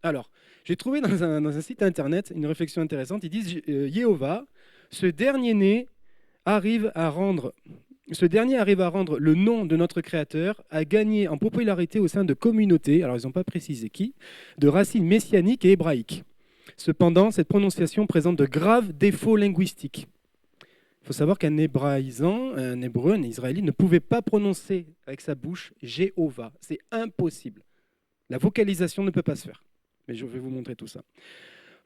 Alors, j'ai trouvé dans un site internet une réflexion intéressante. Ils disent Jéhovah, ce dernier né arrive à rendre ce dernier arrive à rendre le nom de notre Créateur, à gagner en popularité au sein de communautés, alors ils n'ont pas précisé qui, de racines messianiques et hébraïques. Cependant, cette prononciation présente de graves défauts linguistiques. Il faut savoir qu'un hébraïsant, un hébreu, un israélite ne pouvait pas prononcer avec sa bouche Jéhovah. C'est impossible. La vocalisation ne peut pas se faire. Mais je vais vous montrer tout ça.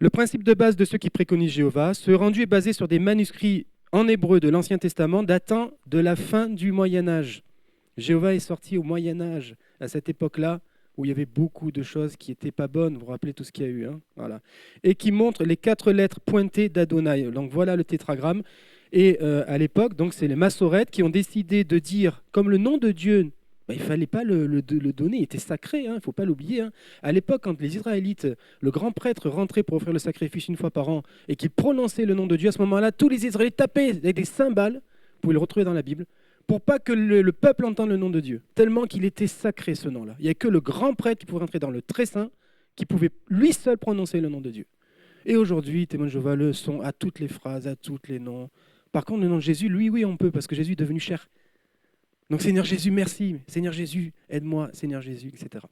Le principe de base de ceux qui préconisent Jéhovah, ce rendu est basé sur des manuscrits en hébreu de l'Ancien Testament datant de la fin du Moyen Âge. Jéhovah est sorti au Moyen Âge, à cette époque-là, où il y avait beaucoup de choses qui n'étaient pas bonnes. Vous vous rappelez tout ce qu'il y a eu, hein, voilà. Et qui montre les 4 lettres pointées d'Adonai. Donc voilà le tétragramme. Et à l'époque, donc c'est les Massorètes qui ont décidé de dire, comme le nom de Dieu, il ne fallait pas le donner, il était sacré, il ne faut pas l'oublier. À l'époque, quand les Israélites, le grand prêtre rentrait pour offrir le sacrifice une fois par an et qu'il prononçait le nom de Dieu, à ce moment-là, tous les Israélites tapaient avec des cymbales, vous pouvez le retrouver dans la Bible, pour pas que le peuple entende le nom de Dieu, tellement qu'il était sacré ce nom-là. Il n'y a que le grand prêtre qui pouvait rentrer dans le très saint, qui pouvait lui seul prononcer le nom de Dieu. Et aujourd'hui, témoins de Jéhovah le sont à toutes les phrases, à tous les noms. Par contre, le nom de Jésus, lui, oui, on peut, parce que Jésus est devenu chair. Donc, Seigneur Jésus, merci. Seigneur Jésus, aide-moi. Seigneur Jésus, etc.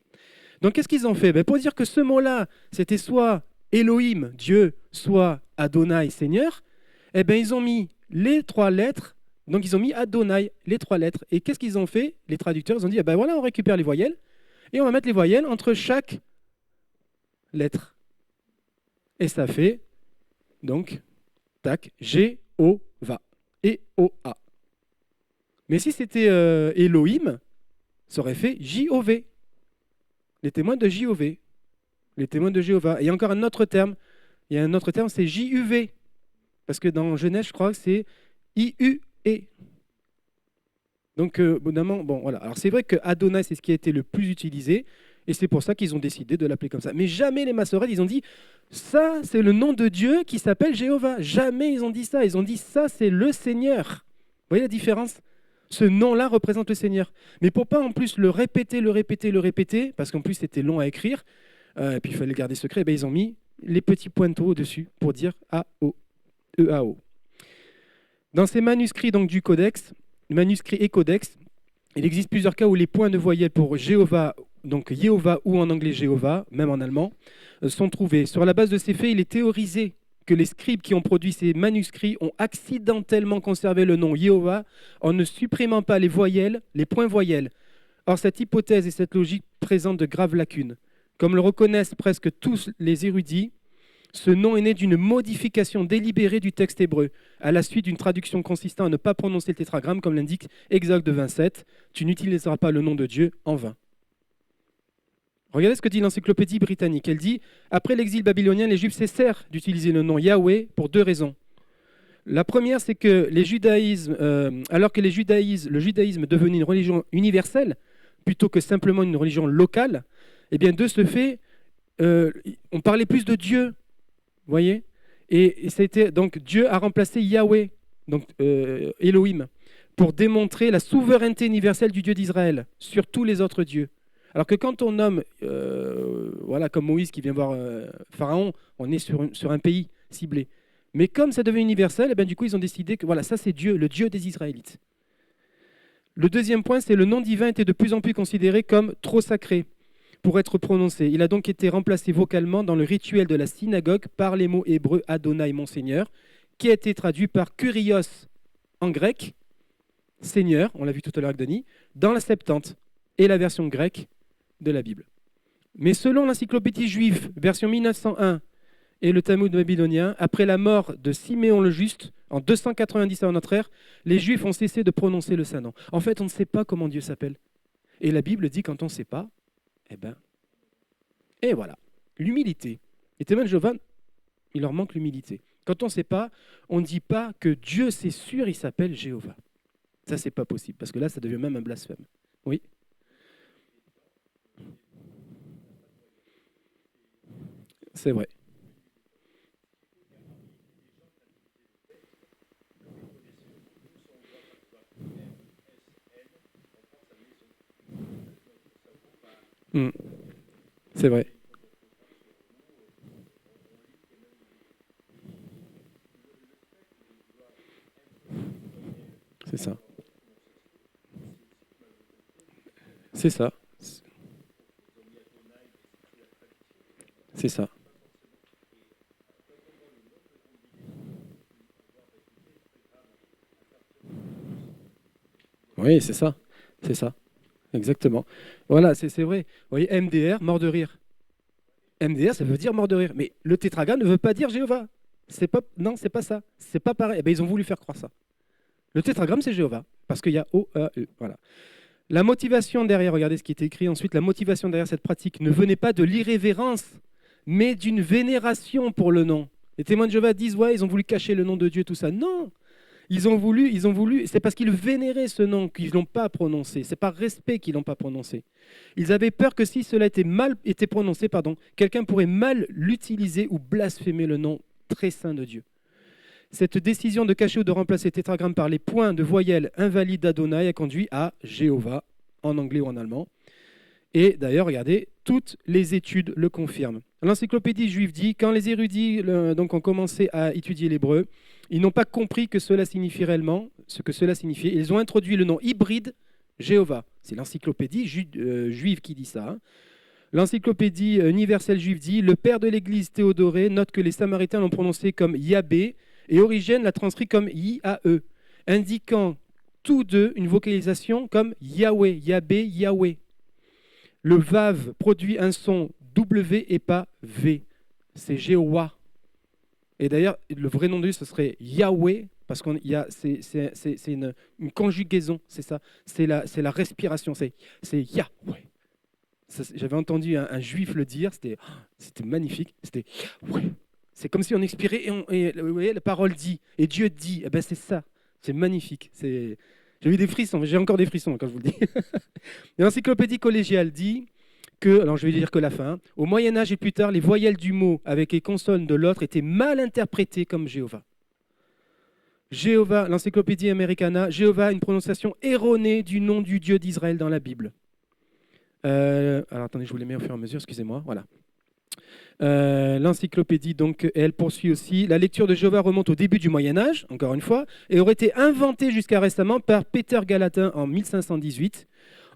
Donc, qu'est-ce qu'ils ont fait? Pour dire que ce mot-là, c'était soit Elohim, Dieu, soit Adonai, Seigneur, ils ont mis les 3 lettres. Donc, ils ont mis Adonai, les 3 lettres. Et qu'est-ce qu'ils ont fait? Les traducteurs, ils ont dit, voilà, on récupère les voyelles et on va mettre les voyelles entre chaque lettre. Et ça fait, donc, tac, Jéhovah. E-O-A. Mais si c'était Elohim, ça aurait fait J-O-V. Les témoins de J-O-V. Les témoins de Jéhovah. Et il y a encore un autre terme. Il y a un autre terme, c'est J-U-V. Parce que dans Genèse, je crois que c'est I-U-E. Donc, bon, voilà. Alors, c'est vrai que Adonai, c'est ce qui a été le plus utilisé. Et c'est pour ça qu'ils ont décidé de l'appeler comme ça. Mais jamais les Massorètes, ils ont dit, ça, c'est le nom de Dieu qui s'appelle Jéhovah. Jamais ils ont dit ça. Ils ont dit, ça, c'est le Seigneur. Vous voyez la différence? Ce nom-là représente le Seigneur. Mais pour pas en plus le répéter, parce qu'en plus c'était long à écrire, et puis il fallait le garder secret, ils ont mis les petits pointeaux au-dessus pour dire A-O, E-A-O. Dans ces manuscrits donc, du codex, manuscrits et codex, il existe plusieurs cas où les points de voyelle pour Jéhovah, donc Yehovah ou en anglais Jéhovah, même en allemand, sont trouvés. Sur la base de ces faits, il est théorisé que les scribes qui ont produit ces manuscrits ont accidentellement conservé le nom Yehovah en ne supprimant pas les voyelles, les points voyelles. Or, cette hypothèse et cette logique présentent de graves lacunes. Comme le reconnaissent presque tous les érudits, ce nom est né d'une modification délibérée du texte hébreu, à la suite d'une traduction consistant à ne pas prononcer le tétragramme, comme l'indique Exode 27, « Tu n'utiliseras pas le nom de Dieu en vain ». Regardez ce que dit l'encyclopédie britannique. Elle dit « Après l'exil babylonien, les Juifs cessèrent d'utiliser le nom Yahweh pour 2 raisons. La première, c'est que alors que le judaïsme devenait une religion universelle, plutôt que simplement une religion locale, eh bien de ce fait, on parlait plus de Dieu, vous voyez, et donc Dieu a remplacé Yahweh, donc Elohim, pour démontrer la souveraineté universelle du Dieu d'Israël sur tous les autres dieux. Alors que quand on nomme, comme Moïse qui vient voir Pharaon, on est sur un pays ciblé. Mais comme ça devient universel, du coup ils ont décidé que ça c'est Dieu, le Dieu des Israélites. Le deuxième point, c'est le nom divin était de plus en plus considéré comme trop sacré pour être prononcé. Il a donc été remplacé vocalement dans le rituel de la synagogue par les mots hébreux Adonai, mon Seigneur, qui a été traduit par Kyrios en grec, Seigneur, on l'a vu tout à l'heure avec Denis, dans la Septante et la version grecque de la Bible. Mais selon l'encyclopédie juive, version 1901, et le Talmud babylonien, après la mort de Siméon le Juste, en 290 avant notre ère, les Juifs ont cessé de prononcer le saint nom. En fait, on ne sait pas comment Dieu s'appelle. Et la Bible dit quand on ne sait pas, et voilà, l'humilité. Les témoins de Jéhovah, il leur manque l'humilité. Quand on ne sait pas, on ne dit pas que Dieu, c'est sûr, il s'appelle Jéhovah. Ça, c'est pas possible, parce que là, ça devient même un blasphème. Oui. C'est vrai. Mm. C'est vrai. C'est ça. C'est ça. C'est ça. Oui, c'est ça. C'est ça. Exactement. Voilà, c'est vrai. Vous voyez, MDR, mort de rire. MDR, ça veut dire mort de rire. Mais le tétragramme ne veut pas dire Jéhovah. C'est pas, non, c'est pas ça. C'est pas pareil. Eh ben, ils ont voulu faire croire ça. Le tétragramme, c'est Jéhovah. Parce qu'il y a O-A-E. Voilà. La motivation derrière, regardez ce qui est écrit ensuite, la motivation derrière cette pratique ne venait pas de l'irrévérence, mais d'une vénération pour le nom. Les témoins de Jéhovah disent, ouais, ils ont voulu cacher le nom de Dieu, tout ça. Non, ils ont voulu, c'est parce qu'ils vénéraient ce nom qu'ils ne l'ont pas prononcé. C'est par respect qu'ils ne l'ont pas prononcé. Ils avaient peur que si cela était prononcé, quelqu'un pourrait mal l'utiliser ou blasphémer le nom très saint de Dieu. Cette décision de cacher ou de remplacer tétragramme par les points de voyelles invalides d'Adonai a conduit à Jéhovah, en anglais ou en allemand. Et d'ailleurs, regardez, toutes les études le confirment. L'encyclopédie juive dit, quand les érudits donc, ont commencé à étudier l'hébreu, ils n'ont pas compris que cela signifie réellement, ce que cela signifiait. Ils ont introduit le nom hybride Jéhovah. C'est l'encyclopédie juive qui dit ça. Hein. L'encyclopédie universelle juive dit, le père de l'Église Théodoré note que les Samaritains l'ont prononcé comme Yahvé et Origène l'a transcrit comme I-A-E, indiquant tous deux une vocalisation comme Yahweh, Yahvé, Yahweh. Le Vav produit un son W et pas V. C'est Jéhovah. Et d'ailleurs, le vrai nom de Dieu, ce serait Yahweh, parce c'est une conjugaison, c'est ça. C'est la respiration, c'est Yahweh. J'avais entendu un juif le dire, c'était magnifique. C'était Yahweh. C'est comme si on expirait et vous voyez, la parole dit, et Dieu dit. Eh ben c'est ça, c'est magnifique. J'ai eu des frissons, j'ai encore des frissons quand je vous le dis. L'encyclopédie collégiale dit que, alors je vais dire que la fin, au Moyen-Âge et plus tard, les voyelles du mot avec les consonnes de l'autre étaient mal interprétées comme Jéhovah. Jéhovah, l'encyclopédie Americana, Jéhovah, une prononciation erronée du nom du Dieu d'Israël dans la Bible. Alors attendez, je vous les mets au fur et à mesure, excusez-moi, voilà. L'encyclopédie, donc, elle poursuit aussi. La lecture de Jéhovah remonte au début du Moyen-Âge, encore une fois, et aurait été inventée jusqu'à récemment par Peter Galatin en 1518.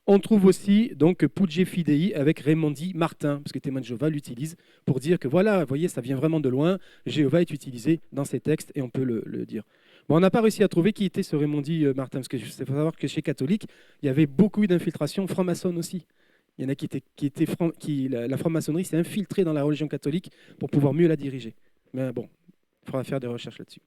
On trouve aussi donc Pugge Fidei avec Raimondi Martin, parce que Témoin de Jéhovah l'utilise pour dire que voilà, vous voyez, ça vient vraiment de loin. Jéhovah est utilisé dans ces textes et on peut le dire. Bon, on n'a pas réussi à trouver qui était ce Raimondi Martin, parce qu'il faut savoir que chez catholiques, il y avait beaucoup d'infiltrations franc-maçonnes aussi. Il y en a la franc-maçonnerie s'est infiltrée dans la religion catholique pour pouvoir mieux la diriger. Mais bon, il faudra faire des recherches là-dessus.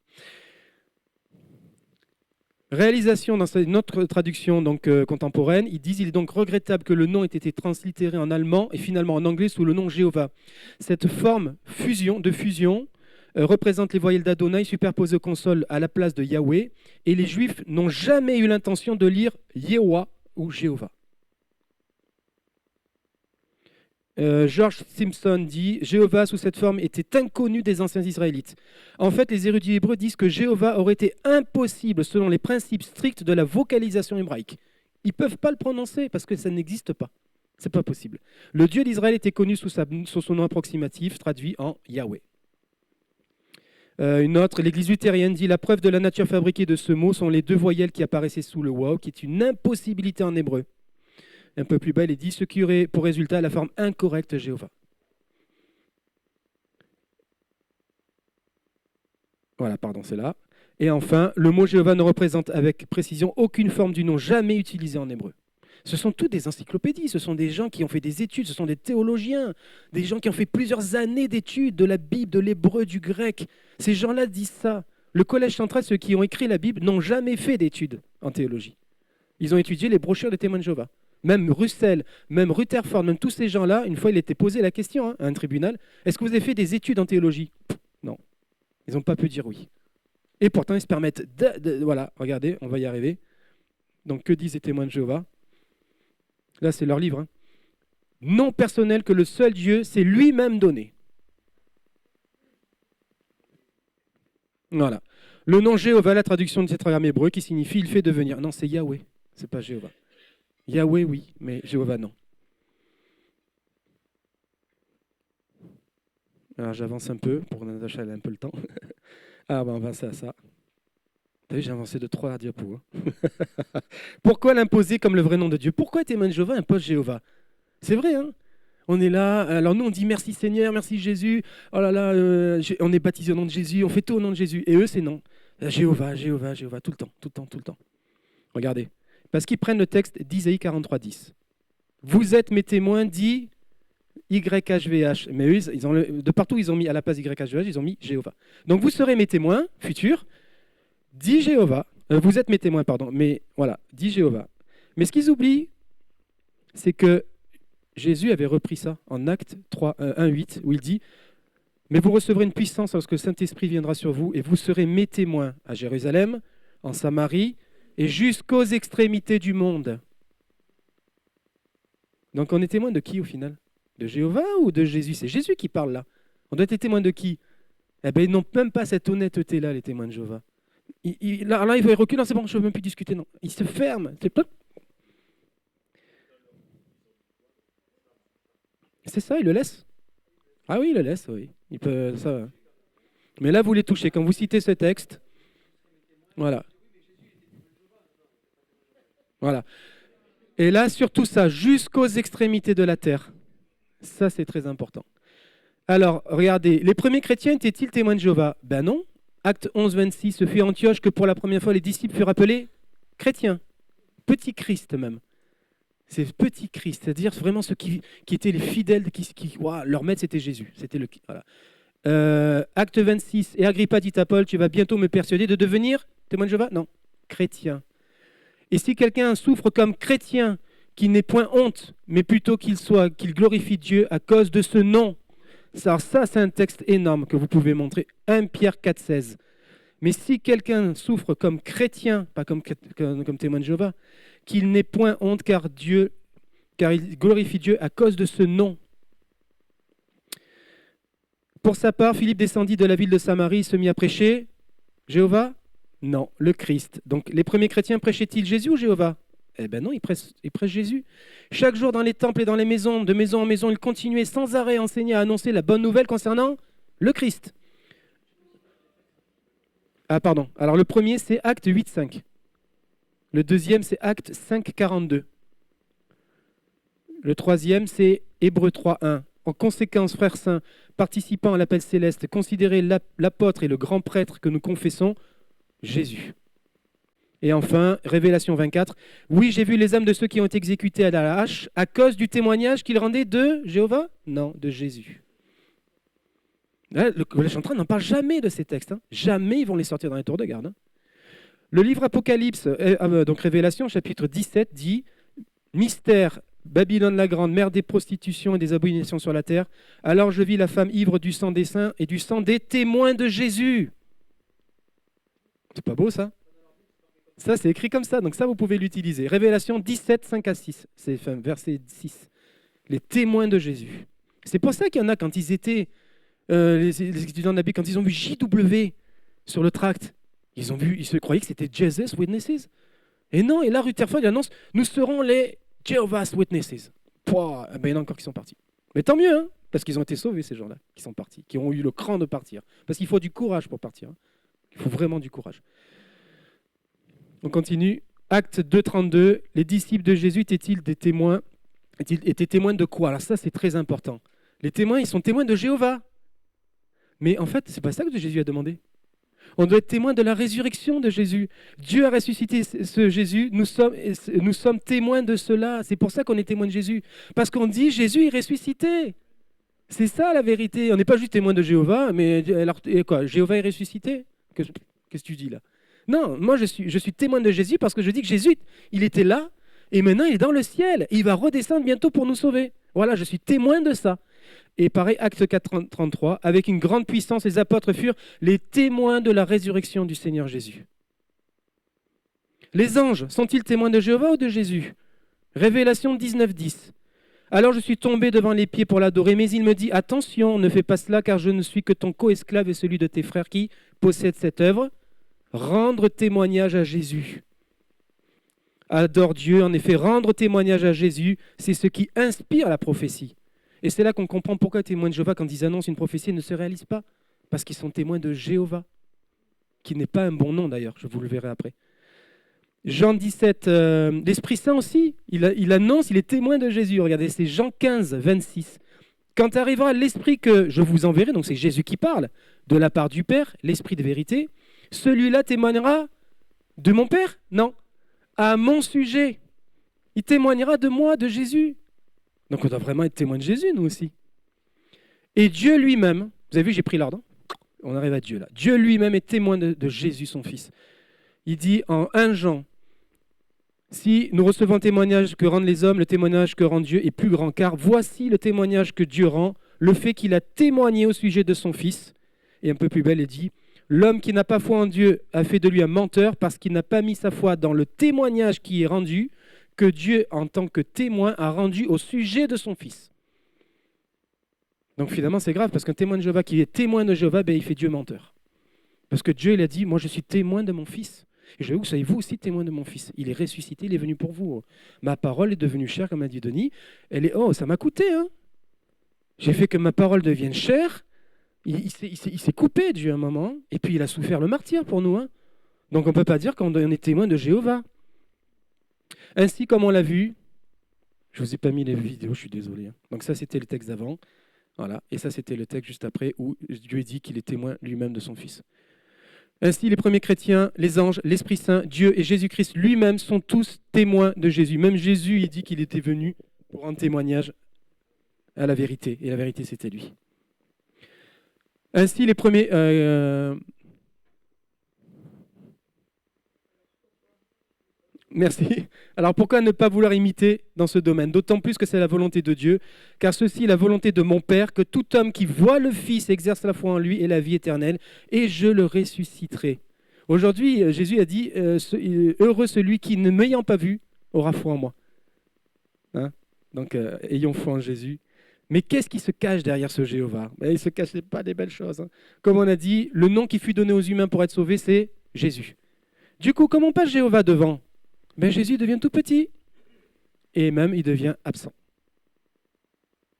Réalisation dans notre traduction donc, contemporaine, ils disent il est donc regrettable que le nom ait été translittéré en allemand et finalement en anglais sous le nom Jéhovah. Cette forme de fusion représente les voyelles d'Adonai superposées aux consonnes à la place de Yahweh et les Juifs n'ont jamais eu l'intention de lire Yehoah ou Jéhovah. George Simpson dit « Jéhovah sous cette forme était inconnu des anciens Israélites. En fait, les érudits hébreux disent que Jéhovah aurait été impossible selon les principes stricts de la vocalisation hébraïque. Ils ne peuvent pas le prononcer parce que ça n'existe pas. Ce n'est pas possible. Le Dieu d'Israël était connu sous son nom approximatif, traduit en Yahweh. Une autre, l'église luthérienne dit « La preuve de la nature fabriquée de ce mot sont les deux voyelles qui apparaissaient sous le waw, qui est une impossibilité en hébreu. » Un peu plus bas, il est dit ce qui aurait pour résultat la forme incorrecte Jéhovah. Voilà, pardon, c'est là. Et enfin, le mot Jéhovah ne représente avec précision aucune forme du nom jamais utilisé en hébreu. Ce sont toutes des encyclopédies, ce sont des gens qui ont fait des études, ce sont des théologiens, des gens qui ont fait plusieurs années d'études de la Bible, de l'hébreu, du grec. Ces gens-là disent ça. Le Collège central, ceux qui ont écrit la Bible, n'ont jamais fait d'études en théologie. Ils ont étudié les brochures des témoins de Jéhovah. Même Russell, même Rutherford, même tous ces gens-là, une fois, il était posé la question à un tribunal, est-ce que vous avez fait des études en théologie ? Non. Ils n'ont pas pu dire oui. Et pourtant, ils se permettent voilà, regardez, on va y arriver. Donc, que disent les témoins de Jéhovah ? Là, c'est leur livre. Hein. Nom personnel que le seul Dieu s'est lui-même donné. Voilà. Le nom Jéhovah, la traduction du tétragramme hébreu, qui signifie « il fait devenir ». Non, c'est Yahweh, c'est pas Jéhovah. Yahweh, oui, mais Jéhovah, non. Alors, j'avance un peu, pour Natacha, elle a un peu le temps. Ah, ben, on va passer à ça. T'as vu, j'ai avancé de 3 diapos. Hein. Pourquoi l'imposer comme le vrai nom de Dieu? Pourquoi témoin de Jéhovah impose Jéhovah? C'est vrai, hein? On est là, alors nous on dit merci Seigneur, merci Jésus, oh là là, on est baptisé au nom de Jésus, on fait tout au nom de Jésus. Et eux, c'est non. Jéhovah, Jéhovah, Jéhovah, tout le temps, tout le temps, tout le temps. Regardez, parce qu'ils prennent le texte d'Isaïe 43, 10. Vous êtes mes témoins, dit YHVH. Mais eux, de partout, ils ont mis à la place YHVH, ils ont mis Jéhovah. Donc vous serez mes témoins futurs, dit Jéhovah. Vous êtes mes témoins, pardon. Mais voilà, dit Jéhovah. Mais ce qu'ils oublient, c'est que Jésus avait repris ça en Actes 3, 1, 8, où il dit « Mais vous recevrez une puissance lorsque le Saint-Esprit viendra sur vous, et vous serez mes témoins à Jérusalem, en Samarie, et jusqu'aux extrémités du monde. » Donc on est témoin de qui au final? De Jéhovah ou de Jésus? C'est Jésus qui parle là. On doit être témoin de qui? Eh bien, ils n'ont même pas cette honnêteté-là, les témoins de Jéhovah. Là, il recule, non, c'est bon, je ne veux même plus discuter. Non. Ils se ferment. C'est ça, il le laisse. Ah oui, il le laisse, oui. Il peut, ça. Mais là, vous les touchez. Quand vous citez ce texte, voilà. Voilà. Et là, surtout ça, jusqu'aux extrémités de la terre. Ça, c'est très important. Alors, regardez, les premiers chrétiens étaient-ils témoins de Jéhovah? Ben non. Acte 11, 26, ce fut à Antioche que pour la première fois les disciples furent appelés chrétiens. Petit Christ même. C'est petit Christ, c'est-à-dire vraiment ceux qui étaient les fidèles, leur maître c'était Jésus. C'était voilà. Acte 26, et Agrippa dit à Paul, tu vas bientôt me persuader de devenir témoin de Jéhovah? Non, chrétien. Et si quelqu'un souffre comme chrétien, qu'il n'ait point honte, mais plutôt qu'il glorifie Dieu à cause de ce nom. Alors ça, c'est un texte énorme que vous pouvez montrer. 1 Pierre 4, 16. Mais si quelqu'un souffre comme chrétien, pas comme témoin de Jéhovah, qu'il n'ait point honte, car il glorifie Dieu à cause de ce nom. Pour sa part, Philippe descendit de la ville de Samarie, se mit à prêcher Jéhovah? Non, le Christ. Donc les premiers chrétiens prêchaient-ils Jésus ou Jéhovah? Eh bien non, ils prêchent Jésus. Chaque jour dans les temples et dans les maisons, de maison en maison, ils continuaient sans arrêt à enseigner, à annoncer la bonne nouvelle concernant le Christ. Ah pardon, alors le premier c'est Acte 8, 5. Le deuxième c'est Acte 5, 42. Le troisième c'est Hébreux 3, 1. En conséquence, frères saints, participant à l'appel céleste, considérez l'apôtre et le grand prêtre que nous confessons, Jésus. Et enfin, Révélation 24. Oui, j'ai vu les âmes de ceux qui ont été exécutés à la hache à cause du témoignage qu'ils rendaient de Jéhovah? Non, de Jésus. Là, le collège central n'en parle jamais de ces textes. Hein. Jamais ils vont les sortir dans les tours de garde. Hein. Le livre Apocalypse, donc Révélation, chapitre 17, dit « Mystère, Babylone la grande, mère des prostitutions et des abominations sur la terre. Alors je vis la femme ivre du sang des saints et du sang des témoins de Jésus. » C'est pas beau ça? Ça, c'est écrit comme ça, donc ça, vous pouvez l'utiliser. Révélation 17, 5 à 6, c'est verset 6. Les témoins de Jésus. C'est pour ça qu'il y en a, quand ils étaient, les étudiants de la Bible, quand ils ont vu JW sur le tract, ils se croyaient que c'était Jesus Witnesses. Et non, et là, Rutherford annonce, nous serons les Jehovah's Witnesses. Pouah, ben, il y en a encore qui sont partis. Mais tant mieux, hein, parce qu'ils ont été sauvés, ces gens-là, qui sont partis, qui ont eu le cran de partir. Parce qu'il faut du courage pour partir. Hein. Il faut vraiment du courage. On continue. Acte 2, 32. Les disciples de Jésus étaient-ils des témoins? Étaient témoins de quoi? Alors ça, c'est très important. Les témoins, ils sont témoins de Jéhovah. Mais en fait, c'est pas ça que Jésus a demandé. On doit être témoin de la résurrection de Jésus. Dieu a ressuscité ce Jésus. Nous sommes témoins de cela. C'est pour ça qu'on est témoins de Jésus. Parce qu'on dit Jésus est ressuscité. C'est ça la vérité. On n'est pas juste témoin de Jéhovah, mais alors, quoi, Jéhovah est ressuscité? Qu'est-ce que tu dis là? Non, moi je suis témoin de Jésus parce que je dis que Jésus, il était là et maintenant il est dans le ciel. Et il va redescendre bientôt pour nous sauver. Voilà, je suis témoin de ça. Et pareil, Acte 4, 33, avec une grande puissance, les apôtres furent les témoins de la résurrection du Seigneur Jésus. Les anges, sont-ils témoins de Jéhovah ou de Jésus? Révélation 19, 10. Alors je suis tombé devant les pieds pour l'adorer, mais il me dit, attention, ne fais pas cela, car je ne suis que ton co-esclave et celui de tes frères qui possèdent cette œuvre. Rendre témoignage à Jésus. Adore Dieu, en effet, rendre témoignage à Jésus, c'est ce qui inspire la prophétie. Et c'est là qu'on comprend pourquoi les témoins de Jéhovah, quand ils annoncent une prophétie, ne se réalisent pas. Parce qu'ils sont témoins de Jéhovah. qui n'est pas un bon nom d'ailleurs, je vous le verrai après. Jean 17, l'Esprit Saint aussi, il annonce, il est témoin de Jésus. Regardez, c'est Jean 15, 26. Quand arrivera l'Esprit que je vous enverrai, donc c'est Jésus qui parle, de la part du Père, l'Esprit de vérité, celui-là témoignera de mon Père? Non, à mon sujet. Il témoignera de moi, de Jésus. Donc on doit vraiment être témoin de Jésus, nous aussi. Et Dieu lui-même, vous avez vu, j'ai pris l'ordre, on arrive à Dieu là. Dieu lui-même est témoin de Jésus, son Fils. Il dit en 1 Jean, si nous recevons le témoignage que rendent les hommes, le témoignage que rend Dieu est plus grand, car voici le témoignage que Dieu rend, le fait qu'il a témoigné au sujet de son Fils. Et un peu plus belle, il dit, l'homme qui n'a pas foi en Dieu a fait de lui un menteur parce qu'il n'a pas mis sa foi dans le témoignage qui est rendu, que Dieu, en tant que témoin, a rendu au sujet de son Fils. Donc finalement, c'est grave, parce qu'un témoin de Jéhovah qui est témoin de Jéhovah, il fait Dieu menteur. Parce que Dieu, il a dit, moi je suis témoin de mon Fils. Et je vous soyez vous aussi témoin de mon Fils. Il est ressuscité, il est venu pour vous. Ma parole est devenue chair, comme a dit Denis. Ça m'a coûté. Hein. J'ai fait que ma parole devienne chair. Il s'est coupé, Dieu, à un moment. Et puis il a souffert le martyr pour nous. Hein. Donc on ne peut pas dire qu'on est témoin de Jéhovah. Ainsi, comme on l'a vu, je ne vous ai pas mis les vidéos, je suis désolé. Hein. Donc ça, c'était le texte d'avant. Voilà. Et ça, c'était le texte juste après où Dieu dit qu'il est témoin lui-même de son Fils. Ainsi, les premiers chrétiens, les anges, l'Esprit Saint, Dieu et Jésus-Christ lui-même sont tous témoins de Jésus. Même Jésus, il dit qu'il était venu pour rendre témoignage à la vérité. Et la vérité, c'était lui. Ainsi, les premiers... Merci. Alors pourquoi ne pas vouloir imiter dans ce domaine? D'autant plus que c'est la volonté de Dieu, car ceci est la volonté de mon Père, que tout homme qui voit le Fils exerce la foi en lui et la vie éternelle, et je le ressusciterai. Aujourd'hui, Jésus a dit, heureux celui qui, ne m'ayant pas vu, aura foi en moi. Hein? Donc, ayons foi en Jésus. Mais qu'est-ce qui se cache derrière ce Jéhovah? Il ne se cachait pas des belles choses. Hein. Comme on a dit, le nom qui fut donné aux humains pour être sauvés, c'est Jésus. Du coup, comme on passe Jéhovah devant, Jésus devient tout petit et même il devient absent.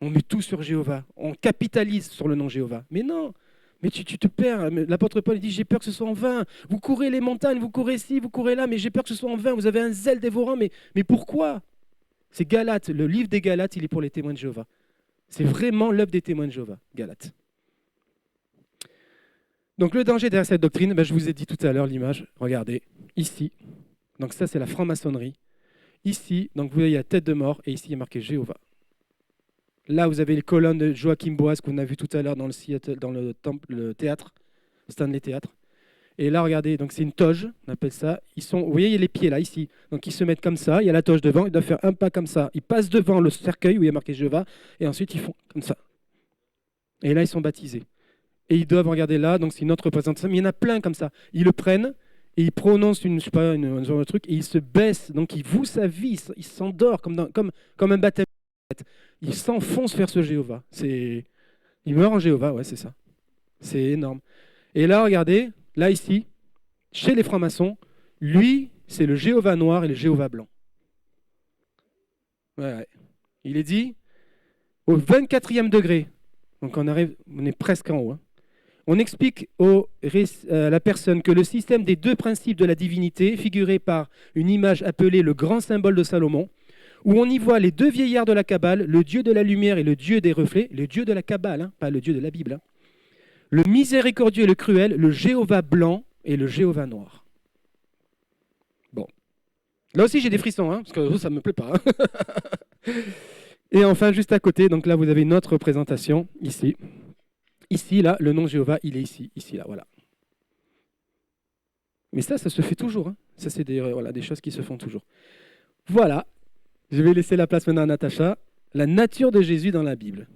On met tout sur Jéhovah, on capitalise sur le nom Jéhovah. Mais non, mais tu te perds. L'apôtre Paul dit, j'ai peur que ce soit en vain. Vous courez les montagnes, vous courez ci, vous courez là, mais j'ai peur que ce soit en vain. Vous avez un zèle dévorant, mais pourquoi? C'est Galates, le livre des Galates, il est pour les témoins de Jéhovah. C'est vraiment l'œuvre des témoins de Jéhovah, Galates. Donc le danger derrière cette doctrine, je vous ai dit tout à l'heure l'image, regardez, ici. Donc ça, c'est la franc-maçonnerie. Ici, donc vous voyez la tête de mort, et ici, il y a marqué Jéhovah. Là, vous avez les colonnes de Joachim Boaz qu'on a vu tout à l'heure dans le théâtre, Stanley Théâtre. Et là, regardez, donc c'est une toge, on appelle ça. Vous voyez, il y a les pieds là, ici. Donc ils se mettent comme ça, il y a la toge devant, ils doivent faire un pas comme ça. Ils passent devant le cercueil où il y a marqué Jéhovah, et ensuite ils font comme ça. Et là, ils sont baptisés. Et ils doivent regarder là, donc c'est une autre représentation. Mais il y en a plein comme ça. Ils le prennent, et il prononce un genre de truc, et il se baisse, donc il voue sa vie, il s'endort comme un baptême. Il s'enfonce vers ce Jéhovah. Il meurt en Jéhovah, ouais, c'est ça. C'est énorme. Et là, regardez, là, ici, chez les francs-maçons, lui, c'est le Jéhovah noir et le Jéhovah blanc. Ouais. Il est dit, au 24e degré, donc on est presque en haut, hein. On explique à la personne que le système des deux principes de la divinité, figuré par une image appelée le grand symbole de Salomon, où on y voit les deux vieillards de la Kabbale, le Dieu de la lumière et le Dieu des reflets, le Dieu de la Kabbale, hein, pas le Dieu de la Bible, hein, le miséricordieux et le cruel, le Jéhovah blanc et le Jéhovah noir. Bon. Là aussi, j'ai des frissons, hein, parce que ça ne me plaît pas. Hein. Et enfin, juste à côté, donc là, vous avez une autre représentation, ici. Ici, là, le nom Jéhovah, il est ici, là, voilà. Mais ça se fait toujours. Hein. Ça, c'est des choses qui se font toujours. Voilà. Je vais laisser la place maintenant à Natacha. La nature de Jésus dans la Bible.